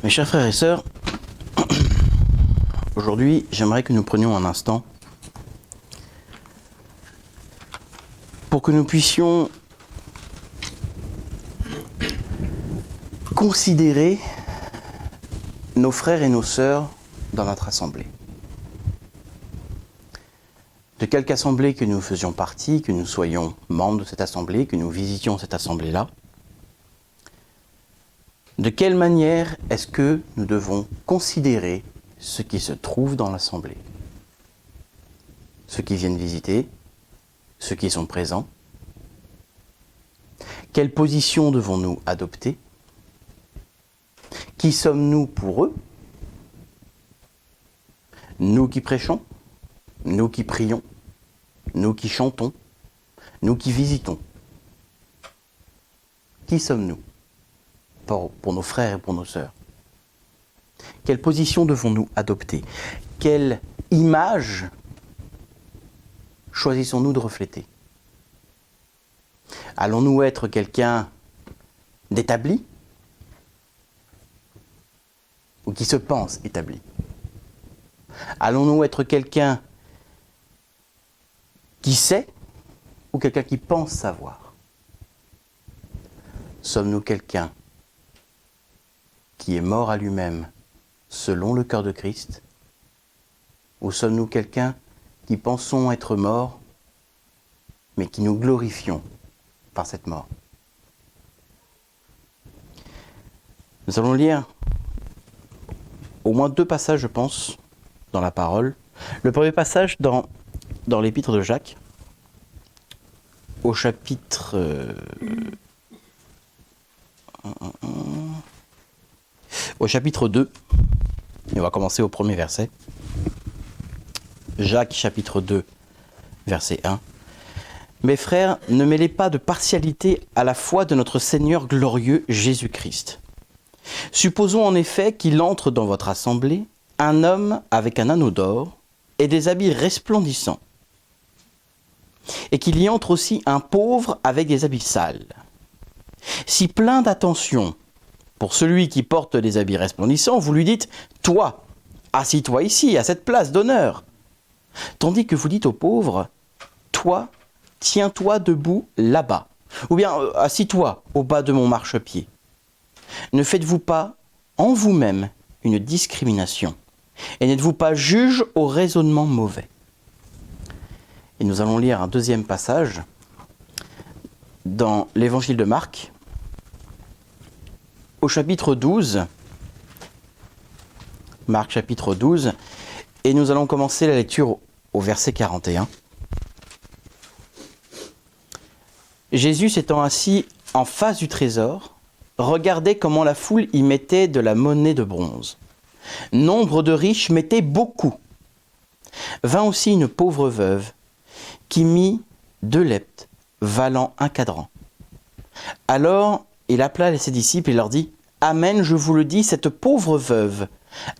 Mes chers frères et sœurs, aujourd'hui, j'aimerais que nous prenions un instant pour que nous puissions considérer nos frères et nos sœurs dans notre assemblée. De quelque assemblée que nous faisions partie, que nous soyons membres de cette assemblée, que nous visitions cette assemblée-là, de quelle manière est-ce que nous devons considérer ceux qui se trouvent dans l'assemblée? Ceux qui viennent visiter, ceux qui sont présents. Quelle position devons-nous adopter? Qui sommes-nous pour eux? Nous qui prêchons, nous qui prions, nous qui chantons, nous qui visitons. Qui sommes-nous pour nos frères et pour nos sœurs? Quelle position devons-nous adopter? Quelle image choisissons-nous de refléter? Allons-nous être quelqu'un d'établi ou qui se pense établi? Allons-nous être quelqu'un qui sait ou quelqu'un qui pense savoir? Sommes-nous quelqu'un qui est mort à lui-même selon le cœur de Christ? Ou sommes-nous quelqu'un qui pensons être mort, mais qui nous glorifions par cette mort? Nous allons lire au moins 2 passages, je pense, dans la parole. Le premier passage dans l'épître de Jacques, au chapitre... au chapitre 2, et on va commencer au premier verset. Jacques, chapitre 2, verset 1. « Mes frères, ne mêlez pas de partialité à la foi de notre Seigneur glorieux Jésus-Christ. Supposons en effet qu'il entre dans votre assemblée un homme avec un anneau d'or et des habits resplendissants, et qu'il y entre aussi un pauvre avec des habits sales. Si plein d'attention pour celui qui porte des habits resplendissants, vous lui dites « Toi, assis-toi ici, à cette place d'honneur », tandis que vous dites au pauvre « Toi, tiens-toi debout là-bas », ou bien « Assis-toi au bas de mon marchepied ». Ne faites-vous pas en vous-même une discrimination, et n'êtes-vous pas juge au raisonnement mauvais? Et nous allons lire un deuxième passage dans l'évangile de Marc, au chapitre 12, Marc chapitre 12, et nous allons commencer la lecture au verset 41. Jésus s'étant assis en face du trésor, regardait comment la foule y mettait de la monnaie de bronze. Nombre de riches mettaient beaucoup. Vint aussi une pauvre veuve qui mit 2 leptes valant 1 quadrant. Alors il appela ses disciples et leur dit « Amen, je vous le dis, cette pauvre veuve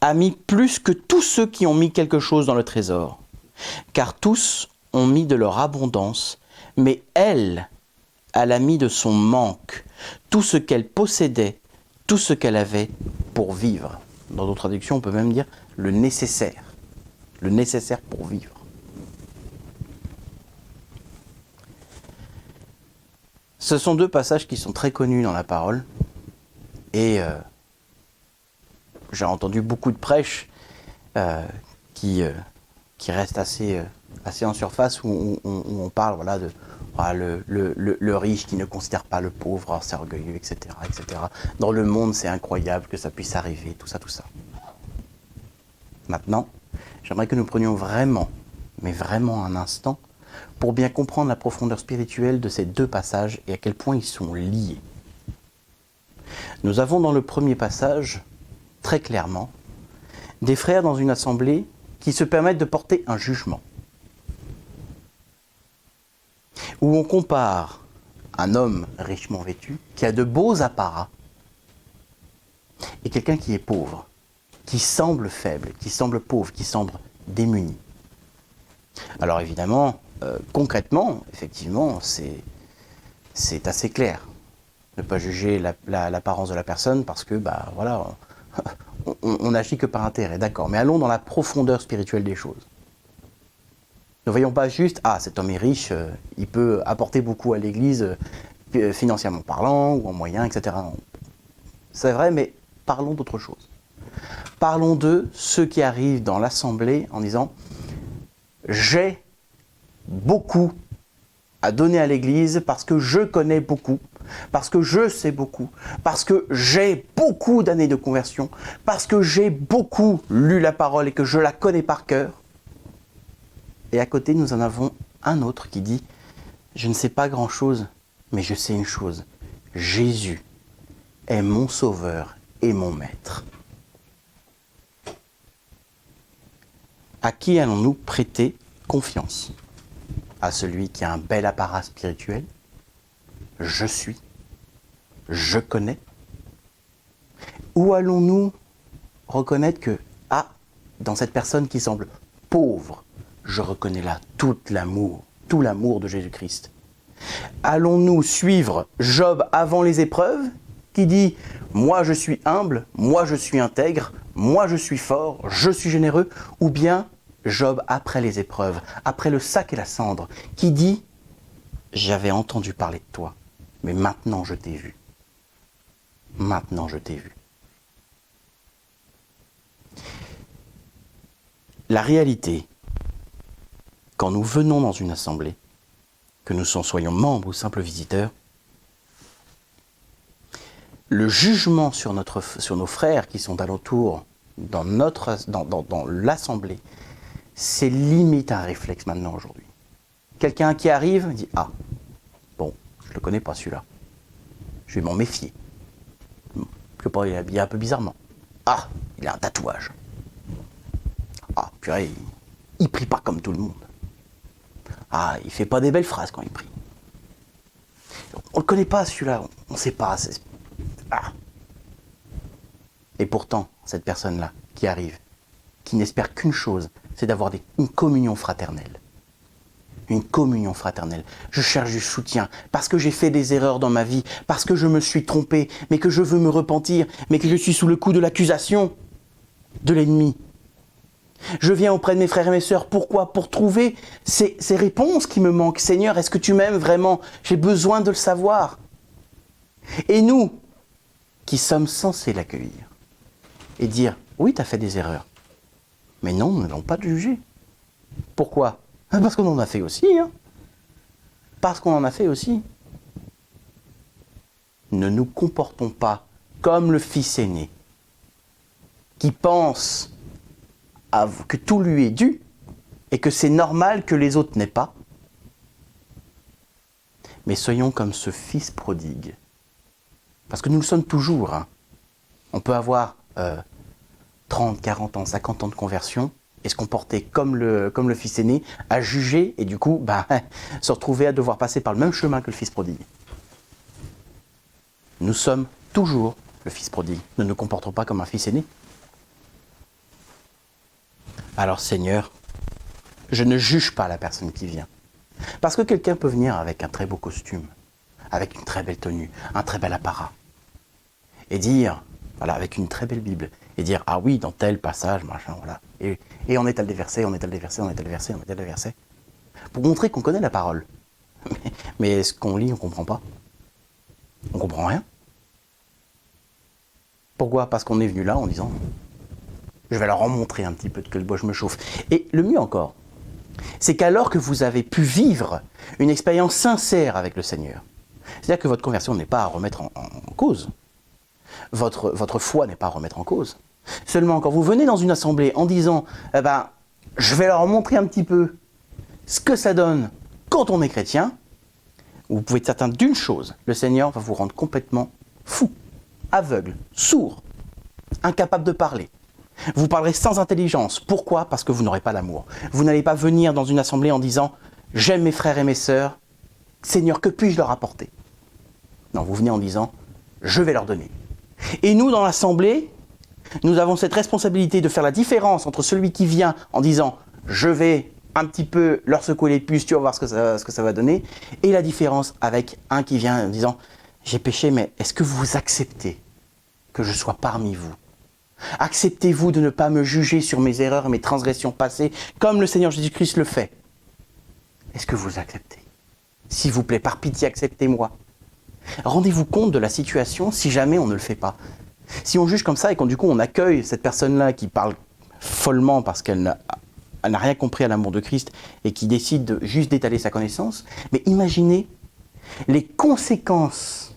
a mis plus que tous ceux qui ont mis quelque chose dans le trésor. Car tous ont mis de leur abondance, mais elle a mis de son manque, tout ce qu'elle possédait, tout ce qu'elle avait pour vivre. » Dans d'autres traductions, on peut même dire le nécessaire pour vivre. Ce sont 2 passages qui sont très connus dans la parole, et j'ai entendu beaucoup de prêches qui restent assez en surface, où on parle voilà, de le riche qui ne considère pas le pauvre, c'est orgueilleux, etc., etc. Dans le monde, c'est incroyable que ça puisse arriver, tout ça. Maintenant, j'aimerais que nous prenions vraiment, mais vraiment un instant, pour bien comprendre la profondeur spirituelle de ces 2 passages et à quel point ils sont liés. Nous avons dans le premier passage, très clairement, des frères dans une assemblée qui se permettent de porter un jugement, où on compare un homme richement vêtu, qui a de beaux apparats, et quelqu'un qui est pauvre, qui semble faible, qui semble pauvre, qui semble démuni. Alors évidemment, concrètement, effectivement, c'est assez clair. Ne pas juger l'apparence de la personne parce que, voilà, on n'agit que par intérêt, d'accord. Mais allons dans la profondeur spirituelle des choses. Ne voyons pas juste, ah, cet homme est riche, il peut apporter beaucoup à l'Église, financièrement parlant, ou en moyens, etc. C'est vrai, mais parlons d'autre chose. Parlons de ceux qui arrivent dans l'assemblée en disant « J'ai beaucoup à donner à l'Église parce que je connais beaucoup, parce que je sais beaucoup, parce que j'ai beaucoup d'années de conversion, parce que j'ai beaucoup lu la parole et que je la connais par cœur. » Et à côté, nous en avons un autre qui dit « Je ne sais pas grand-chose, mais je sais une chose. Jésus est mon sauveur et mon maître. » À qui allons-nous prêter confiance? À celui qui a un bel apparat spirituel? Je suis, je connais. Ou allons-nous reconnaître que, ah, dans cette personne qui semble pauvre, je reconnais là tout l'amour de Jésus-Christ. Allons-nous suivre Job avant les épreuves, qui dit « Moi je suis humble, moi je suis intègre, moi je suis fort, je suis généreux », ou bien Job après les épreuves, après le sac et la cendre, qui dit « J'avais entendu parler de toi, mais maintenant je t'ai vu. Maintenant je t'ai vu. » La réalité, quand nous venons dans une assemblée, que nous soyons membres ou simples visiteurs, le jugement sur nos frères qui sont alentour dans l'assemblée, c'est limite un réflexe maintenant aujourd'hui. Quelqu'un qui arrive dit « Ah, bon, je ne le connais pas celui-là. Je vais m'en méfier. Je sais pas, il est habillé un peu bizarrement. Ah, il a un tatouage. Ah, purée, il prie pas comme tout le monde. Ah, il fait pas des belles phrases quand il prie. On le connaît pas celui-là, on ne sait pas. Ah. » Et pourtant, cette personne-là qui arrive, qui n'espère qu'une chose, c'est d'avoir une communion fraternelle. Une communion fraternelle. Je cherche du soutien parce que j'ai fait des erreurs dans ma vie, parce que je me suis trompé, mais que je veux me repentir, mais que je suis sous le coup de l'accusation de l'ennemi. Je viens auprès de mes frères et mes sœurs. Pourquoi? Pour trouver ces réponses qui me manquent. Seigneur, est-ce que tu m'aimes vraiment? J'ai besoin de le savoir. Et nous, qui sommes censés l'accueillir et dire, oui, tu as fait des erreurs. Mais non, nous n'allons pas te juger. Pourquoi? Parce qu'on en a fait aussi. Hein. Parce qu'on en a fait aussi. Ne nous comportons pas comme le fils aîné, qui pense que tout lui est dû et que c'est normal que les autres n'aient pas. Mais soyons comme ce fils prodigue. Parce que nous le sommes toujours. Hein. On peut avoir 30, 40 ans, 50 ans de conversion et se comporter comme le fils aîné, à juger et du coup se retrouver à devoir passer par le même chemin que le fils prodigue. Nous sommes toujours le fils prodigue. Ne nous comportons pas comme un fils aîné. Alors Seigneur, je ne juge pas la personne qui vient. Parce que quelqu'un peut venir avec un très beau costume, avec une très belle tenue, un très bel apparat, et dire, voilà, avec une très belle Bible, et dire, ah oui, dans tel passage, machin, voilà, et on étale des versets, on étale des versets, on étale des versets, on étale des versets, pour montrer qu'on connaît la parole. Mais ce qu'on lit, on ne comprend pas. On ne comprend rien. Pourquoi? Parce qu'on est venu là en disant, je vais leur en montrer un petit peu de quel bois je me chauffe. Et le mieux encore, c'est qu'alors que vous avez pu vivre une expérience sincère avec le Seigneur, c'est-à-dire que votre conversion n'est pas à remettre en cause, votre foi n'est pas à remettre en cause. Seulement, quand vous venez dans une assemblée en disant je vais leur montrer un petit peu ce que ça donne quand on est chrétien, vous pouvez être certain d'une chose, le Seigneur va vous rendre complètement fou, aveugle, sourd, incapable de parler. Vous parlerez sans intelligence. Pourquoi? Parce que vous n'aurez pas l'amour. Vous n'allez pas venir dans une assemblée en disant « J'aime mes frères et mes sœurs, Seigneur, que puis-je leur apporter ?» Non, vous venez en disant « Je vais leur donner. » Et nous, dans l'assemblée, nous avons cette responsabilité de faire la différence entre celui qui vient en disant « Je vais un petit peu leur secouer les puces, tu vas voir ce que ça va donner » et la différence avec un qui vient en disant « J'ai péché, mais est-ce que vous acceptez que je sois parmi vous ? Acceptez-vous de ne pas me juger sur mes erreurs et mes transgressions passées, comme le Seigneur Jésus-Christ le fait. Est-ce que vous acceptez? S'il vous plaît, par pitié, acceptez-moi. Rendez-vous compte de la situation si jamais on ne le fait pas. Si on juge comme ça et du coup on accueille cette personne-là qui parle follement parce qu'elle n'a rien compris à l'amour de Christ et qui décide juste d'étaler sa connaissance, mais imaginez les conséquences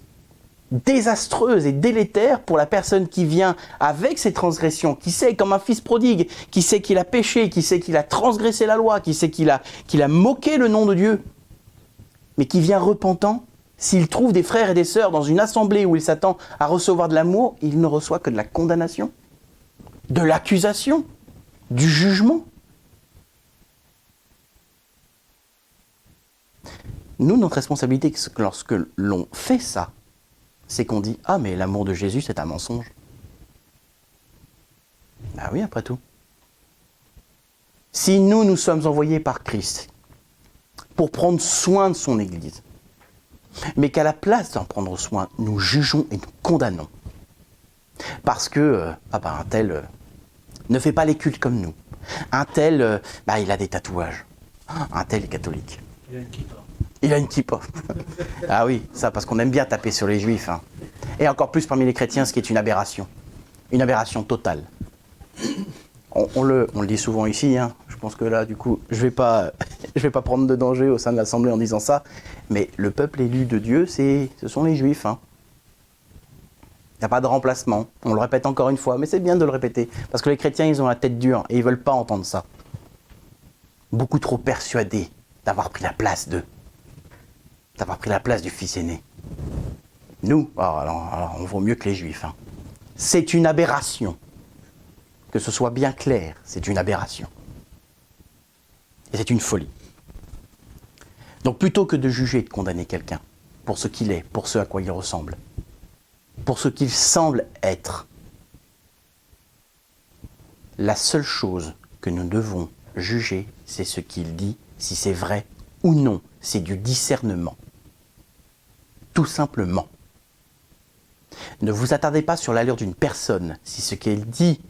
désastreuses et délétères pour la personne qui vient avec ses transgressions, qui sait comme un fils prodigue, qui sait qu'il a péché, qui sait qu'il a transgressé la loi, qui sait qu'il a moqué le nom de Dieu, mais qui vient repentant. S'il trouve des frères et des sœurs dans une assemblée où il s'attend à recevoir de l'amour, il ne reçoit que de la condamnation, de l'accusation, du jugement. Nous, notre responsabilité, lorsque l'on fait ça, c'est qu'on dit « Ah, mais l'amour de Jésus, c'est un mensonge. » Ah oui, après tout. Si nous sommes envoyés par Christ pour prendre soin de son Église, mais qu'à la place d'en prendre soin, nous jugeons et nous condamnons, parce que un tel ne fait pas les cultes comme nous, un tel, il a des tatouages, un tel est catholique. Il a une kippa. Il a une kippa. Ah oui, ça, parce qu'on aime bien taper sur les juifs. Hein. Et encore plus parmi les chrétiens, ce qui est une aberration totale. On le dit souvent ici, hein. Je pense que là, du coup, je vais pas prendre de danger au sein de l'Assemblée en disant ça, mais le peuple élu de Dieu, ce sont les Juifs. Hein. Il n'y a pas de remplacement. On le répète encore une fois, mais c'est bien de le répéter, parce que les chrétiens, ils ont la tête dure et ils ne veulent pas entendre ça. Beaucoup trop persuadés d'avoir pris la place d'eux, d'avoir pris la place du fils aîné. Nous, alors, on vaut mieux que les Juifs. Hein. C'est une aberration. Que ce soit bien clair, c'est une aberration. Et c'est une folie. Donc plutôt que de juger et de condamner quelqu'un pour ce qu'il est, pour ce à quoi il ressemble, pour ce qu'il semble être, la seule chose que nous devons juger, c'est ce qu'il dit, si c'est vrai ou non. C'est du discernement. Tout simplement. Ne vous attardez pas sur l'allure d'une personne. Si ce qu'elle dit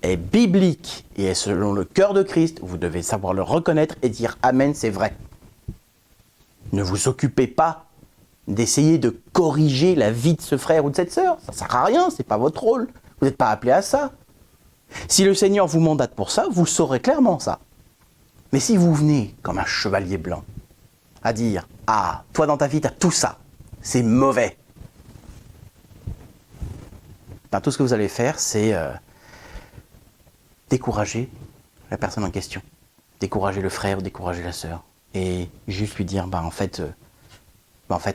est biblique et est selon le cœur de Christ, vous devez savoir le reconnaître et dire « Amen, c'est vrai ». Ne vous occupez pas d'essayer de corriger la vie de ce frère ou de cette sœur. Ça ne sert à rien, ce n'est pas votre rôle. Vous n'êtes pas appelé à ça. Si le Seigneur vous mandate pour ça, vous saurez clairement ça. Mais si vous venez comme un chevalier blanc à dire « Ah, toi dans ta vie, tu as tout ça, c'est mauvais », tout ce que vous allez faire, c'est décourager la personne en question, décourager le frère, décourager la sœur, et juste lui dire, en fait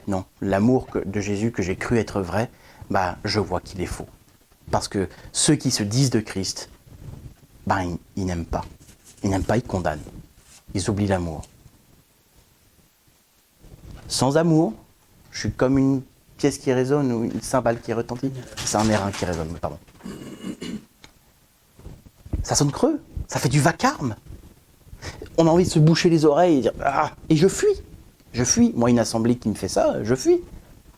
non, l'amour de Jésus que j'ai cru être vrai, je vois qu'il est faux. Parce que ceux qui se disent de Christ, ils n'aiment pas. Ils n'aiment pas, ils condamnent. Ils oublient l'amour. Sans amour, je suis comme une pièce qui résonne ou une cymbale qui retentit. C'est un airain qui résonne, pardon. Ça sonne creux, ça fait du vacarme. On a envie de se boucher les oreilles et dire « Ah !» Et je fuis. Je fuis. Moi, une assemblée qui me fait ça, je fuis.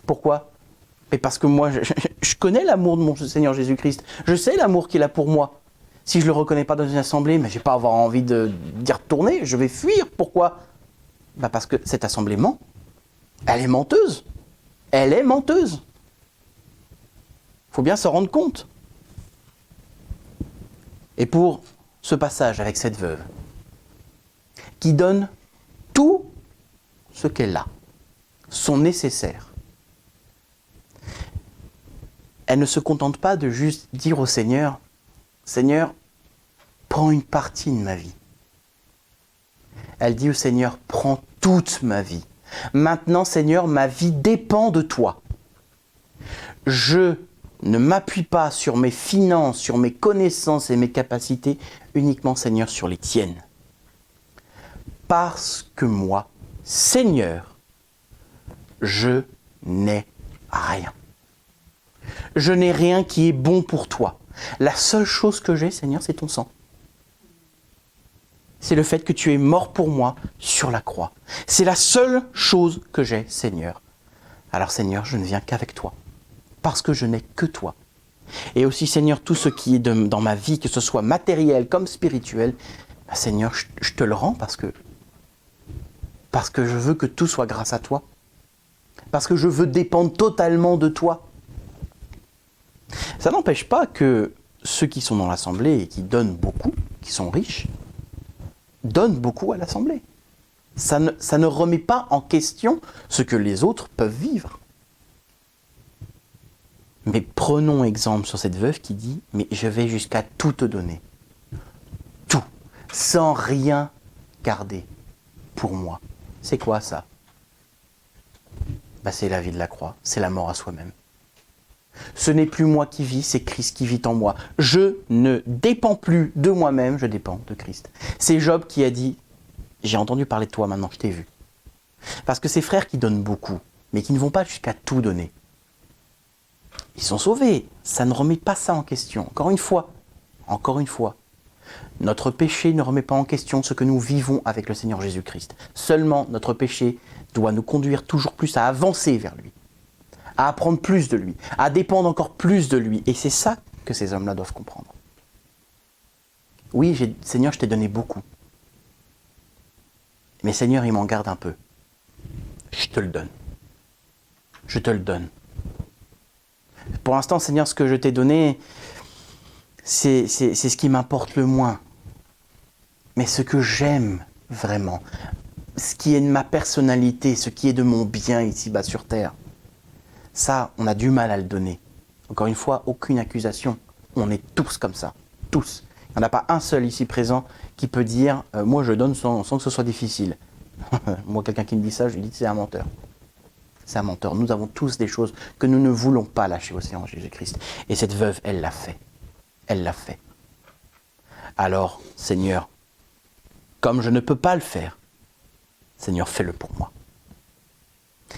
Pourquoi ? Mais parce que moi, je connais l'amour de mon Seigneur Jésus-Christ. Je sais l'amour qu'il a pour moi. Si je ne le reconnais pas dans une assemblée, mais je n'ai pas avoir envie d'y retourner, je vais fuir. Pourquoi ? Parce que cette assemblée ment. Elle est menteuse. Elle est menteuse. Il faut bien s'en rendre compte. Et pour ce passage avec cette veuve, qui donne tout ce qu'elle a, son nécessaire, elle ne se contente pas de juste dire au Seigneur, « Seigneur, prends une partie de ma vie. » Elle dit au Seigneur, « Prends toute ma vie. Maintenant, Seigneur, ma vie dépend de toi. Je ne m'appuie pas sur mes finances, sur mes connaissances et mes capacités, uniquement, Seigneur, sur les tiennes. Parce que moi, Seigneur, je n'ai rien. Je n'ai rien qui est bon pour toi. La seule chose que j'ai, Seigneur, c'est ton sang. C'est le fait que tu es mort pour moi sur la croix. C'est la seule chose que j'ai, Seigneur. Alors, Seigneur, je ne viens qu'avec toi. Parce que je n'ai que toi. Et aussi, Seigneur, tout ce qui est dans ma vie, que ce soit matériel comme spirituel, Seigneur, je te le rends parce que je veux que tout soit grâce à toi. Parce que je veux dépendre totalement de toi. Ça n'empêche pas que ceux qui sont dans l'Assemblée et qui donnent beaucoup, qui sont riches, donnent beaucoup à l'Assemblée. Ça ne remet pas en question ce que les autres peuvent vivre. Mais prenons exemple sur cette veuve qui dit « Mais je vais jusqu'à tout te donner. Tout. Sans rien garder pour moi. » C'est quoi ça ? C'est la vie de la croix. C'est la mort à soi-même. Ce n'est plus moi qui vis, c'est Christ qui vit en moi. Je ne dépends plus de moi-même, je dépends de Christ. C'est Job qui a dit « J'ai entendu parler de toi, maintenant je t'ai vu. » Parce que ces frères qui donnent beaucoup, mais qui ne vont pas jusqu'à tout donner, ils sont sauvés. Ça ne remet pas ça en question. Encore une fois, notre péché ne remet pas en question ce que nous vivons avec le Seigneur Jésus-Christ. Seulement, notre péché doit nous conduire toujours plus à avancer vers lui, à apprendre plus de lui, à dépendre encore plus de lui. Et c'est ça que ces hommes-là doivent comprendre. Oui, Seigneur, je t'ai donné beaucoup. Mais Seigneur, il m'en garde un peu. Je te le donne. Je te le donne. Pour l'instant, Seigneur, ce que je t'ai donné, c'est ce qui m'importe le moins. Mais ce que j'aime vraiment, ce qui est de ma personnalité, ce qui est de mon bien ici-bas sur terre, ça, on a du mal à le donner. Encore une fois, aucune accusation. On est tous comme ça. Tous. Il n'y en a pas un seul ici présent qui peut dire « Moi, je donne sans que ce soit difficile. » Moi, quelqu'un qui me dit ça, je lui dis « C'est un menteur. » C'est un menteur. Nous avons tous des choses que nous ne voulons pas lâcher au Seigneur Jésus-Christ. Et cette veuve, elle l'a fait. Elle l'a fait. Alors, Seigneur, comme je ne peux pas le faire, Seigneur, fais-le pour moi.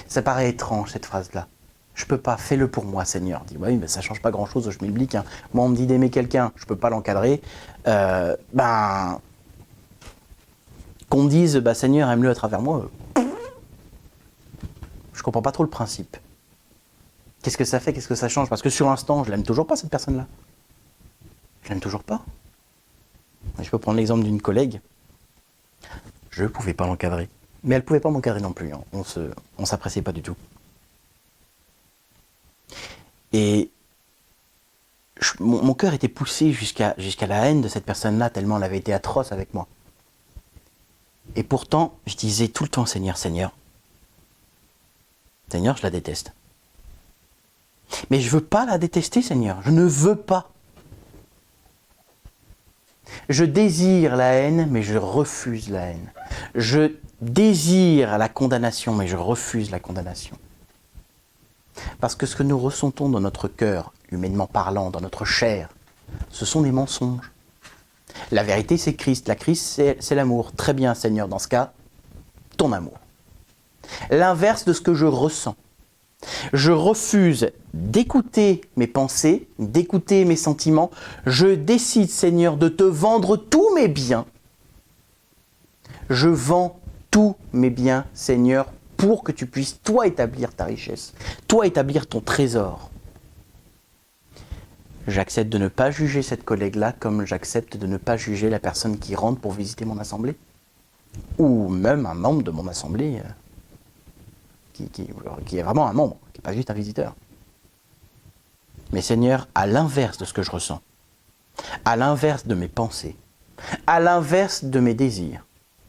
Ça paraît étrange, cette phrase-là. Je peux pas, fais-le pour moi, Seigneur. Je dis, oui, mais ça change pas grand-chose au schmilblick. Hein. Moi, on me dit d'aimer quelqu'un, je peux pas l'encadrer. Qu'on me dise, Seigneur, aime-le à travers moi. Je comprends pas trop le principe. Qu'est-ce que ça fait, qu'est-ce que ça change ? Parce que sur l'instant, je l'aime toujours pas, cette personne-là. Je l'aime toujours pas. Je peux prendre l'exemple d'une collègue. Je ne pouvais pas l'encadrer. Mais elle ne pouvait pas m'encadrer non plus. Hein. On s'appréciait pas du tout. Et mon cœur était poussé jusqu'à la haine de cette personne-là, tellement elle avait été atroce avec moi. Et pourtant, je disais tout le temps, Seigneur, Seigneur, je la déteste. Mais je ne veux pas la détester, Seigneur. Je ne veux pas. Je désire la haine, mais je refuse la haine. Je désire la condamnation, mais je refuse la condamnation. Parce que ce que nous ressentons dans notre cœur, humainement parlant, dans notre chair, ce sont des mensonges. La vérité, c'est Christ. La Christ, c'est l'amour. Très bien, Seigneur, dans ce cas, ton amour. L'inverse de ce que je ressens. Je refuse d'écouter mes pensées, d'écouter mes sentiments. Je décide, Seigneur, de te vendre tous mes biens. Je vends tous mes biens, Seigneur, pour que tu puisses, toi, établir ta richesse, toi, établir ton trésor. J'accepte de ne pas juger cette collègue-là comme j'accepte de ne pas juger la personne qui rentre pour visiter mon assemblée. Ou même un membre de mon assemblée qui est vraiment un membre, qui n'est pas juste un visiteur. Mais Seigneur, à l'inverse de ce que je ressens, à l'inverse de mes pensées, à l'inverse de mes désirs,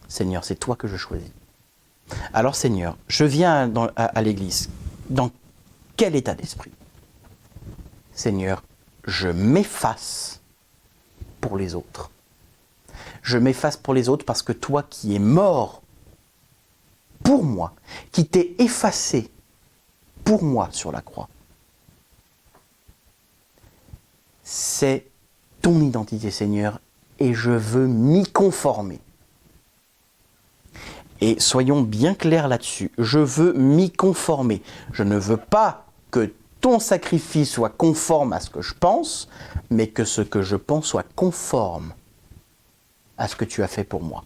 Seigneur, c'est toi que je choisis. Alors Seigneur, je viens à l'église, dans quel état d'esprit ? Seigneur, je m'efface pour les autres. Je m'efface pour les autres parce que toi qui es mort pour moi, qui t'es effacé pour moi sur la croix, c'est ton identité, Seigneur, et je veux m'y conformer. Et soyons bien clairs là-dessus, je veux m'y conformer. Je ne veux pas que ton sacrifice soit conforme à ce que je pense, mais que ce que je pense soit conforme à ce que tu as fait pour moi.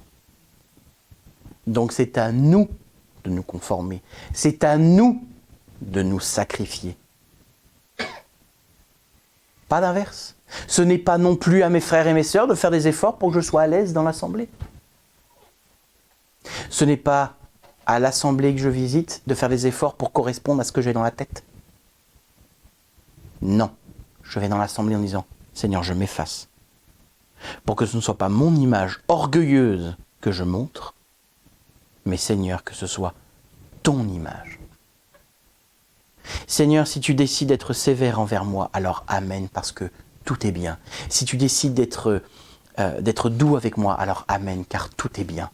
Donc c'est à nous de nous conformer. C'est à nous de nous sacrifier. pas d'inverse. Ce n'est pas non plus à mes frères et mes sœurs de faire des efforts pour que je sois à l'aise dans l'assemblée. Ce n'est pas à l'assemblée que je visite de faire des efforts pour correspondre à ce que j'ai dans la tête. Non, je vais dans l'assemblée en disant « Seigneur, je m'efface » pour que ce ne soit pas mon image orgueilleuse que je montre, mais Seigneur, que ce soit ton image. Seigneur, si tu décides d'être sévère envers moi, alors amen, parce que tout est bien. Si tu décides d'être doux avec moi, alors amen, car tout est bien.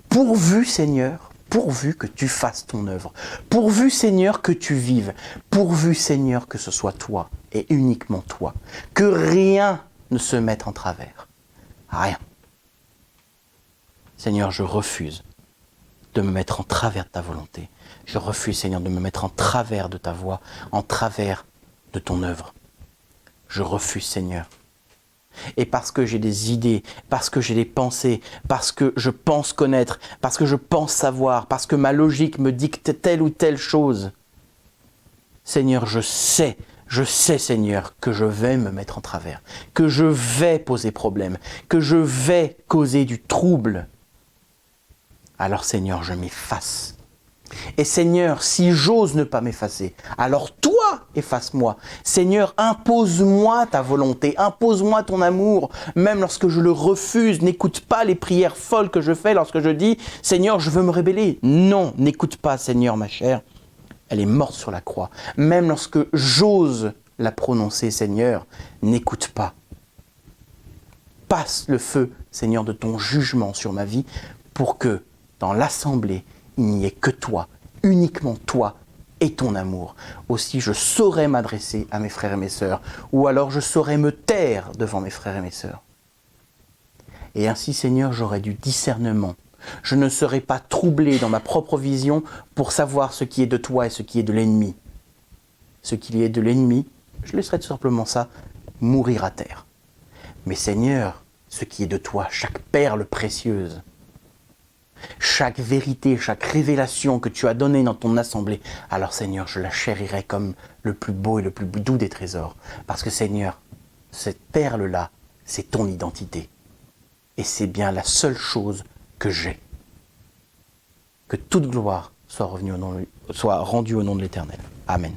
Pourvu, Seigneur, pourvu que tu fasses ton œuvre. Pourvu, Seigneur, que tu vives. Pourvu, Seigneur, que ce soit toi et uniquement toi. Que rien ne se mette en travers. Rien. Seigneur, je refuse de me mettre en travers de ta volonté. Je refuse, Seigneur, de me mettre en travers de ta voix, en travers de ton œuvre. Je refuse, Seigneur. Et parce que j'ai des idées, parce que j'ai des pensées, parce que je pense connaître, parce que je pense savoir, parce que ma logique me dicte telle ou telle chose, Seigneur, je sais, Seigneur, que je vais me mettre en travers, que je vais poser problème, que je vais causer du trouble. Alors, Seigneur, je m'efface. Et Seigneur, si j'ose ne pas m'effacer, alors toi, efface-moi. Seigneur, impose-moi ta volonté, impose-moi ton amour, même lorsque je le refuse. N'écoute pas les prières folles que je fais lorsque je dis « Seigneur, je veux me rébeller ». Non, n'écoute pas, Seigneur, ma chère. Elle est morte sur la croix. Même lorsque j'ose la prononcer, Seigneur, n'écoute pas. Passe le feu, Seigneur, de ton jugement sur ma vie pour que, dans l'assemblée, il n'y ait que toi, uniquement toi et ton amour. Aussi, je saurais m'adresser à mes frères et mes sœurs, ou alors je saurais me taire devant mes frères et mes sœurs. Et ainsi, Seigneur, j'aurai du discernement. Je ne serai pas troublé dans ma propre vision pour savoir ce qui est de toi et ce qui est de l'ennemi. Ce qui est de l'ennemi, je laisserai tout simplement ça mourir à terre. Mais Seigneur, ce qui est de toi, chaque perle précieuse, chaque vérité, chaque révélation que tu as donnée dans ton assemblée, alors Seigneur, je la chérirai comme le plus beau et le plus doux des trésors. Parce que Seigneur, cette perle-là, c'est ton identité. Et c'est bien la seule chose que j'ai. Que toute gloire soit rendue au nom de l'Éternel. Amen.